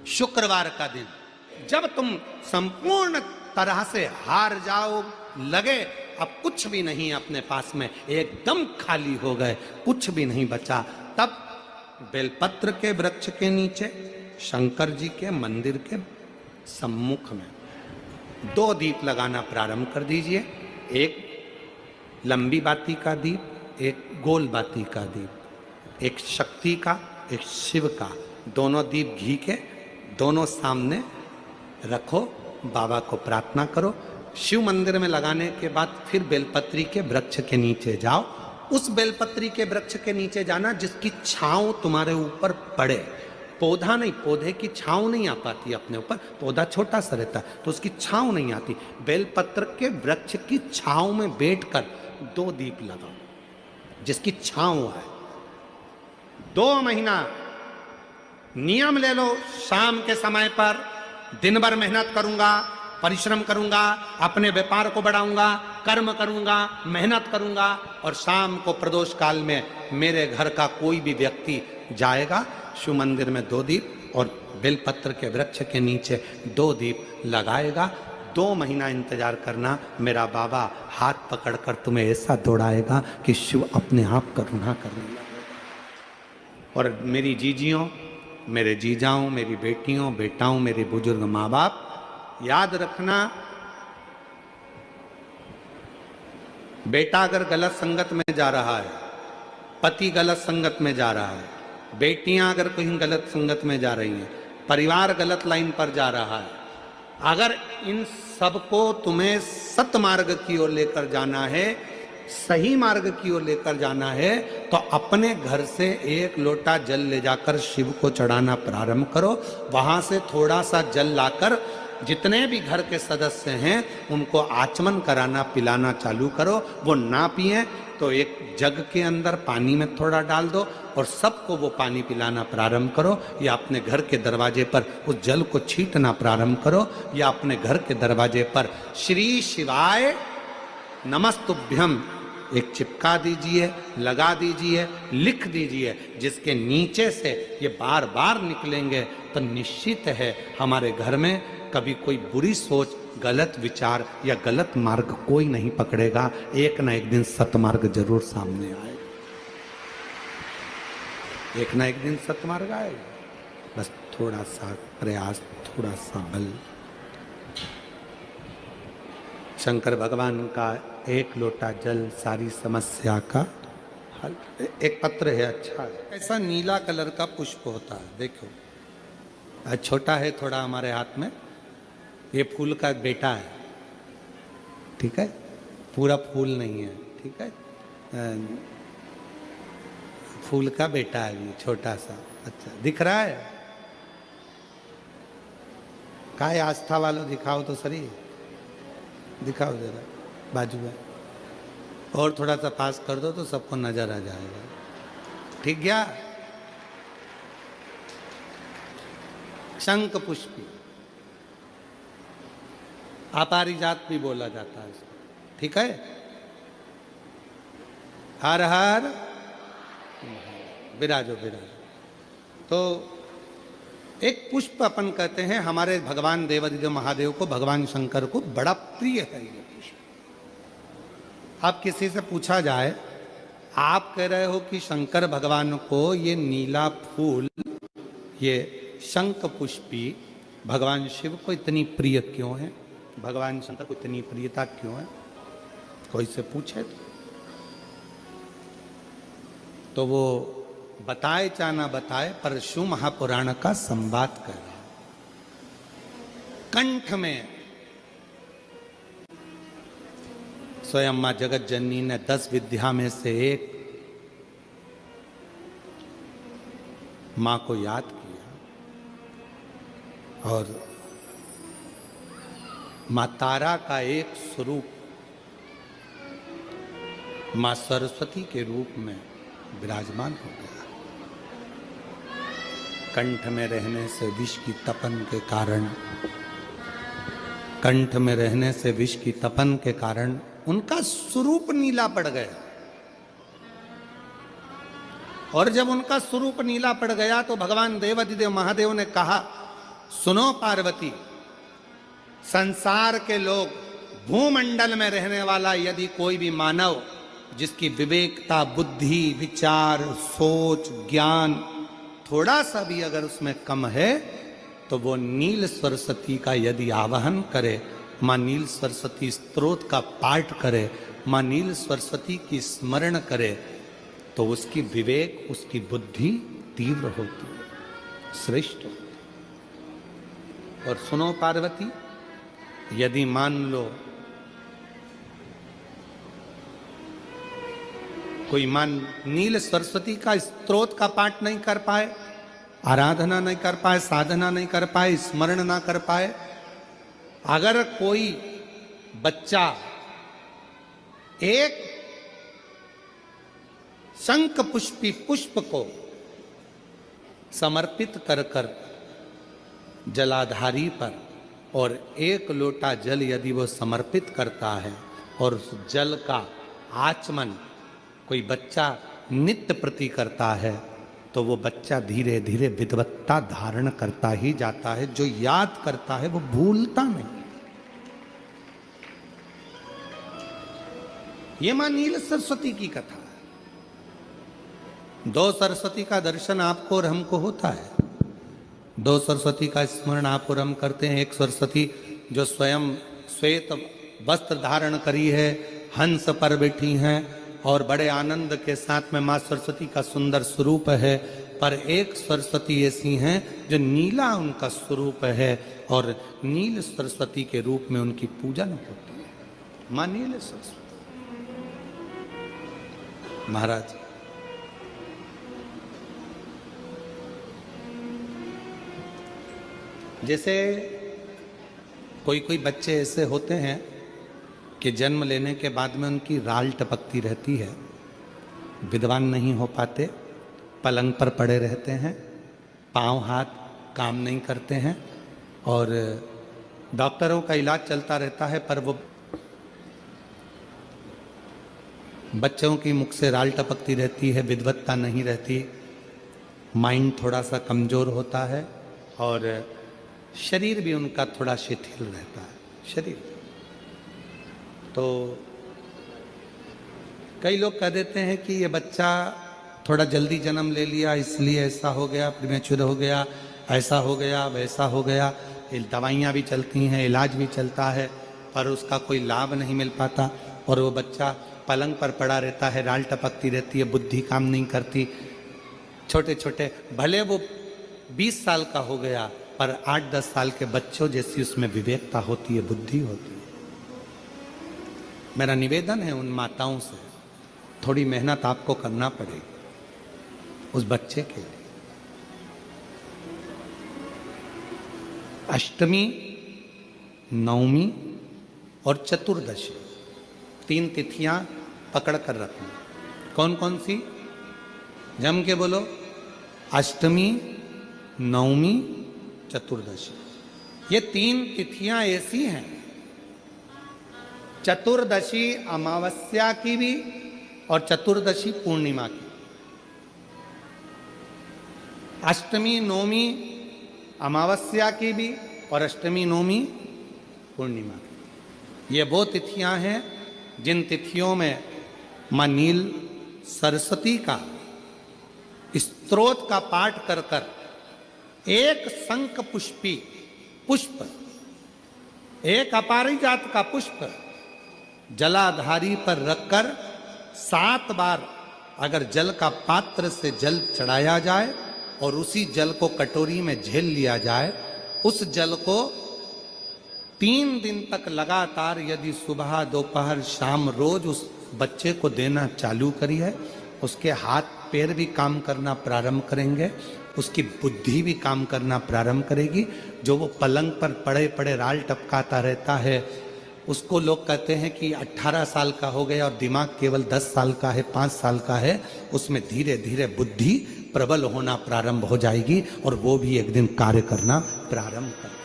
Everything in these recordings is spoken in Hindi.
शुक्रवार का दिन, जब तुम संपूर्ण तरह से हार जाओ, लगे अब कुछ भी नहीं अपने पास में, एकदम खाली हो गए, कुछ भी नहीं बचा, तब बेलपत्र के वृक्ष के नीचे शंकर जी के मंदिर के सम्मुख में 2 दीप लगाना प्रारंभ कर दीजिए। एक लंबी बाती का दीप, एक गोल बाती का दीप, एक शक्ति का, एक शिव का, दोनों दीप घी के दोनों सामने रखो, बाबा को प्रार्थना करो। शिव मंदिर में लगाने के बाद फिर बेलपत्री के वृक्ष के नीचे जाओ। उस बेलपत्री के वृक्ष के नीचे जाना जिसकी छांव तुम्हारे ऊपर पड़े, पौधा नहीं, पौधे की छांव नहीं आ पाती अपने ऊपर, पौधा छोटा सा रहता है तो उसकी छांव नहीं आती। बेलपत्र के वृक्ष की छांव में बैठकर 2 दीप लगाओ जिसकी छांव है। 2 महीना नियम ले लो, शाम के समय पर दिन भर मेहनत करूंगा, परिश्रम करूंगा, अपने व्यापार को बढ़ाऊंगा, कर्म करूंगा, मेहनत करूंगा, और शाम को प्रदोष काल में मेरे घर का कोई भी व्यक्ति जाएगा, शिव मंदिर में 2 दीप और बेलपत्र के वृक्ष के नीचे 2 दीप लगाएगा। 2 महीना इंतजार करना, मेरा बाबा हाथ पकड़कर तुम्हें ऐसा दौड़ाएगा कि शिव अपने आप करुणा करने लगेगा। और मेरी जीजियों, मेरे जीजाओं, मेरी बेटियों, बेटाओं, मेरे बुजुर्ग माँ बाप, याद रखना, बेटा अगर गलत संगत में जा रहा है, पति गलत संगत में जा रहा है, बेटियां अगर कहीं गलत संगत में जा रही हैं, परिवार गलत लाइन पर जा रहा है, अगर इन सबको तुम्हें सतमार्ग की ओर लेकर जाना है, सही मार्ग की ओर लेकर जाना है, तो अपने घर से 1 लोटा जल ले जाकर शिव को चढ़ाना प्रारंभ करो। वहां से थोड़ा सा जल लाकर जितने भी घर के सदस्य हैं उनको आचमन कराना, पिलाना चालू करो। वो ना पिए तो एक जग के अंदर पानी में थोड़ा डाल दो और सबको वो पानी पिलाना प्रारंभ करो, या अपने घर के दरवाजे पर उस जल को छींटना प्रारंभ करो, या अपने घर के दरवाजे पर श्री शिवाय नमस्तुभ्यम एक चिपका दीजिए, लगा दीजिए, लिख दीजिए, जिसके नीचे से ये बार बार निकलेंगे तो निश्चित है हमारे घर में कभी कोई बुरी सोच, गलत विचार या गलत मार्ग कोई नहीं पकड़ेगा। एक ना एक दिन सतमार्ग जरूर सामने आएगा, एक ना एक दिन सतमार्ग आएगा। बस थोड़ा सा प्रयास, थोड़ा सा बल। शंकर भगवान का 1 लोटा जल सारी समस्या का हल। एक पत्र है, अच्छा है, ऐसा नीला कलर का पुष्प होता है, देखो छोटा है थोड़ा हमारे हाथ में, ये फूल का बेटा है, ठीक है, पूरा फूल नहीं है, ठीक है, फूल का बेटा है ये छोटा सा। अच्छा दिख रहा है? काय आस्था वालों दिखाओ तो सही, दिखाओ जरा बाजू में, और थोड़ा सा पास कर दो तो सबको नजर आ जाएगा। ठीक गया? शंख पुष्पी, अपारिजात भी बोला जाता है इसको, ठीक है। हर हर विराजो विराजो। तो एक पुष्प अपन कहते हैं, हमारे भगवान देवादिदेव महादेव को, भगवान शंकर को बड़ा प्रिय है ये पुष्प। आप किसी से पूछा जाए, आप कह रहे हो कि शंकर भगवान को ये नीला फूल, ये शंख पुष्पी भगवान शिव को इतनी प्रिय क्यों है, भगवान शंकर को इतनी प्रियता क्यों है, कोई से पूछे तो वो बताए चाहे ना बताए, पर शिव महापुराण का संवाद कर रहे। कंठ में स्वयं मां जगत जननी ने 10 विद्या में से एक मां को याद किया, और मां तारा का एक स्वरूप मां सरस्वती के रूप में विराजमान हो गया। कंठ में रहने से विष की तपन के कारण, कंठ में रहने से विष की तपन के कारण उनका स्वरूप नीला पड़ गया। और जब उनका स्वरूप नीला पड़ गया तो भगवान देवादिदेव महादेव ने कहा सुनो पार्वती, संसार के लोग, भूमंडल में रहने वाला यदि कोई भी मानव जिसकी विवेकता, बुद्धि, विचार, सोच, ज्ञान थोड़ा सा भी अगर उसमें कम है, तो वो नील सरस्वती का यदि आवाहन करे, माँ नील सरस्वती स्तोत्र का पाठ करे, माँ नील सरस्वती की स्मरण करे, तो उसकी विवेक, उसकी बुद्धि तीव्र होती है, श्रेष्ठ होती है। और सुनो पार्वती, यदि मान लो कोई नील सरस्वती का स्तोत्र का पाठ नहीं कर पाए, आराधना नहीं कर पाए, साधना नहीं कर पाए, स्मरण ना कर पाए, अगर कोई बच्चा एक शंख पुष्पी पुष्प को समर्पित कर कर जलाधारी पर और एक लोटा जल यदि वो समर्पित करता है और उस जल का आचमन कोई बच्चा नित्य प्रति करता है, तो वो बच्चा धीरे धीरे विद्वत्ता धारण करता ही जाता है। जो याद करता है वो भूलता नहीं। ये मां नील सरस्वती की कथा है। दो सरस्वती का दर्शन आपको और हमको होता है, दो सरस्वती का स्मरण आप और हम करते हैं। एक सरस्वती जो स्वयं श्वेत वस्त्र धारण करी है, हंस पर बैठी हैं और बड़े आनंद के साथ में माँ सरस्वती का सुंदर स्वरूप है। पर एक सरस्वती ऐसी हैं जो नीला उनका स्वरूप है और नील सरस्वती के रूप में उनकी पूजन होती है। माँ नील सरस्वती। महाराज जैसे कोई कोई बच्चे ऐसे होते हैं कि जन्म लेने के बाद में उनकी राल टपकती रहती है, विद्वान नहीं हो पाते, पलंग पर पड़े रहते हैं, पांव हाथ काम नहीं करते हैं और डॉक्टरों का इलाज चलता रहता है, पर वो बच्चों की मुख से राल टपकती रहती है, विद्वत्ता नहीं रहती, माइंड थोड़ा सा कमज़ोर होता है और शरीर भी उनका थोड़ा शिथिल रहता है। शरीर तो कई लोग कह देते हैं कि ये बच्चा थोड़ा जल्दी जन्म ले लिया इसलिए ऐसा हो गया, प्रीमेच्योर हो गया, ऐसा हो गया, वैसा हो गया। दवाइयाँ भी चलती हैं, इलाज भी चलता है, पर उसका कोई लाभ नहीं मिल पाता और वो बच्चा पलंग पर पड़ा रहता है, राल टपकती रहती है, बुद्धि काम नहीं करती। छोटे छोटे भले वो 20 साल का हो गया, पर 8-10 साल के बच्चों जैसी उसमें विवेकता होती है, बुद्धि होती है। मेरा निवेदन है उन माताओं से, थोड़ी मेहनत आपको करना पड़ेगी उस बच्चे के लिए। अष्टमी, नवमी और चतुर्दशी 3 तिथियां पकड़ कर रखना। कौन कौन सी? जम के बोलो। अष्टमी, नवमी, चतुर्दशी। ये 3 तिथियां ऐसी हैं, चतुर्दशी अमावस्या की भी और चतुर्दशी पूर्णिमा की। अष्टमी नवमी अमावस्या की भी और अष्टमी नवमी पूर्णिमा की। ये वो तिथियां हैं जिन तिथियों में मां नील सरस्वती का स्तोत्र का पाठ कर कर एक शंख पुष्पी पुष्प, एक अपारिजात का पुष्प जलाधारी पर रखकर 7 बार अगर जल का पात्र से जल चढ़ाया जाए और उसी जल को कटोरी में झेल लिया जाए, उस जल को 3 दिन तक लगातार यदि सुबह दोपहर शाम रोज उस बच्चे को देना चालू करिए, उसके हाथ पैर भी काम करना प्रारंभ करेंगे, उसकी बुद्धि भी काम करना प्रारंभ करेगी। जो वो पलंग पर पड़े पड़े राल टपकाता रहता है, उसको लोग कहते हैं कि 18 साल का हो गया और दिमाग केवल 10 साल का है, 5 साल का है, उसमें धीरे धीरे बुद्धि प्रबल होना प्रारंभ हो जाएगी और वो भी एक दिन कार्य करना प्रारंभ कर देगा।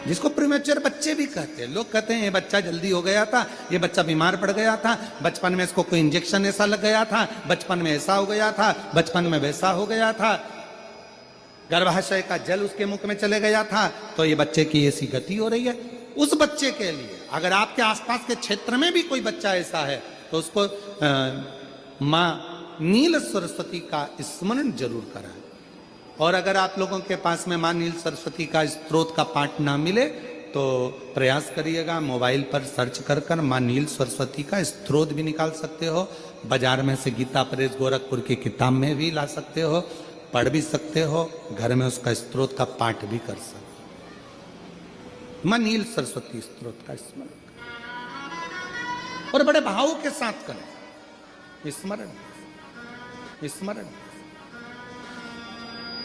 जिसको प्रीमेच्योर बच्चे भी कहते हैं। लोग कहते हैं ये बच्चा जल्दी हो गया था, ये बच्चा बीमार पड़ गया था, बचपन में इसको कोई इंजेक्शन ऐसा लग गया था, बचपन में ऐसा हो गया था, बचपन में वैसा हो गया था। गर्भाशय का जल उसके मुख में चले गया था, तो ये बच्चे की ऐसी गति हो रही है। उस बच्चे के लिए अगर आपके आसपास के क्षेत्र में भी कोई बच्चा ऐसा है तो उसको माँ नील सरस्वती का स्मरण जरूर कराएं। और अगर आप लोगों के पास में माँ नील सरस्वती का स्त्रोत का पाठ ना मिले तो प्रयास करिएगा, मोबाइल पर सर्च कर माँ नील सरस्वती का स्त्रोत भी निकाल सकते हो। बाजार में से गीता प्रेस गोरखपुर की किताब में भी ला सकते हो, पढ़ भी सकते हो, घर में उसका स्त्रोत का पाठ भी कर सकते हो। माँ नील सरस्वती स्त्रोत का स्मरण और बड़े भाव के साथ करें स्मरण स्मरण।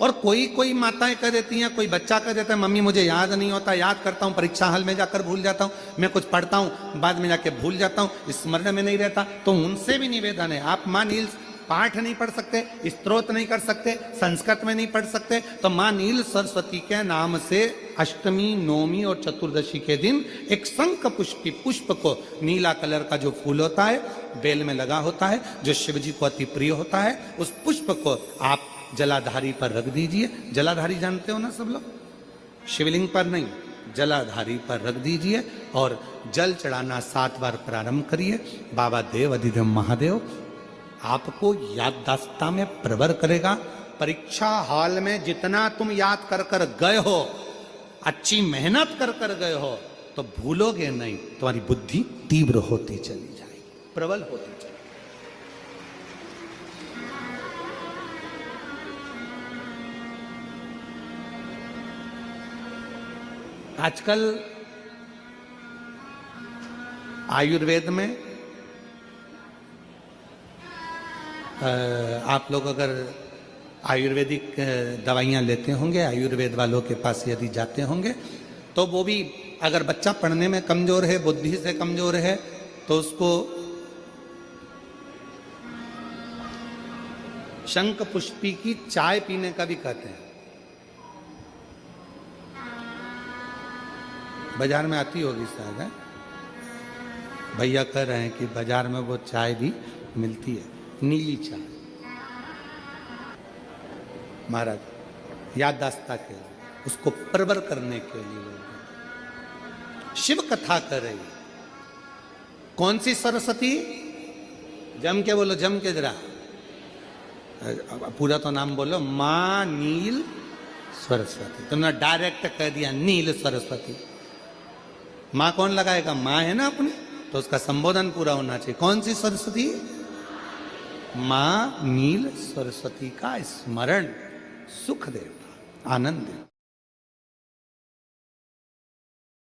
और कोई माताएं कह देती हैं, कोई बच्चा कह देता है मम्मी मुझे याद नहीं होता, याद करता हूं परीक्षा हॉल में जाकर भूल जाता हूं, मैं कुछ पढ़ता हूं बाद में जाके भूल जाता हूं, स्मरण में नहीं रहता। तो उनसे भी निवेदन है, आप माँ नील पाठ नहीं पढ़ सकते, स्तोत्र नहीं कर सकते, संस्कृत में नहीं पढ़ सकते, तो माँ नील सरस्वती के नाम से अष्टमी, नवमी और चतुर्दशी के दिन एक शंख पुष्पी पुष्प को, नीला कलर का जो फूल होता है बेल में लगा होता है, जो शिव जी को अति प्रिय होता है, उस पुष्प को आप जलाधारी पर रख दीजिए। जलाधारी जानते हो ना सब लोग, शिवलिंग पर नहीं, जलाधारी पर रख दीजिए और जल चढ़ाना 7 बार प्रारंभ करिए। बाबा देव अधिदेव महादेव आपको याददाश्ता में प्रवर करेगा। परीक्षा हॉल में जितना तुम याद कर गए हो, अच्छी मेहनत कर गए हो, तो भूलोगे नहीं, तुम्हारी बुद्धि तीव्र होती चली जाएगी, प्रबल होती चली। आजकल आयुर्वेद में आप लोग अगर आयुर्वेदिक दवाइयाँ लेते होंगे, आयुर्वेद वालों के पास यदि जाते होंगे, तो वो भी अगर बच्चा पढ़ने में कमजोर है, बुद्धि से कमजोर है, तो उसको शंख पुष्पी की चाय पीने का भी कहते हैं। बाजार में आती होगी शायद, है भैया कह रहे हैं कि बाजार में वो चाय भी मिलती है, नीली चाय। महाराज याददाश्ता के लिए, उसको प्रबर करने के लिए लोग शिव कथा कर रही। कौन सी सरस्वती? जम के बोलो, जम के जरा, पूरा तो नाम बोलो, माँ नील सरस्वती। तुमने डायरेक्ट कह दिया नील सरस्वती। माँ कौन लगाएगा? माँ है ना अपनी, तो उसका संबोधन पूरा होना चाहिए। कौन सी सरस्वती? माँ नील सरस्वती का स्मरण सुख देता, आनंद देता।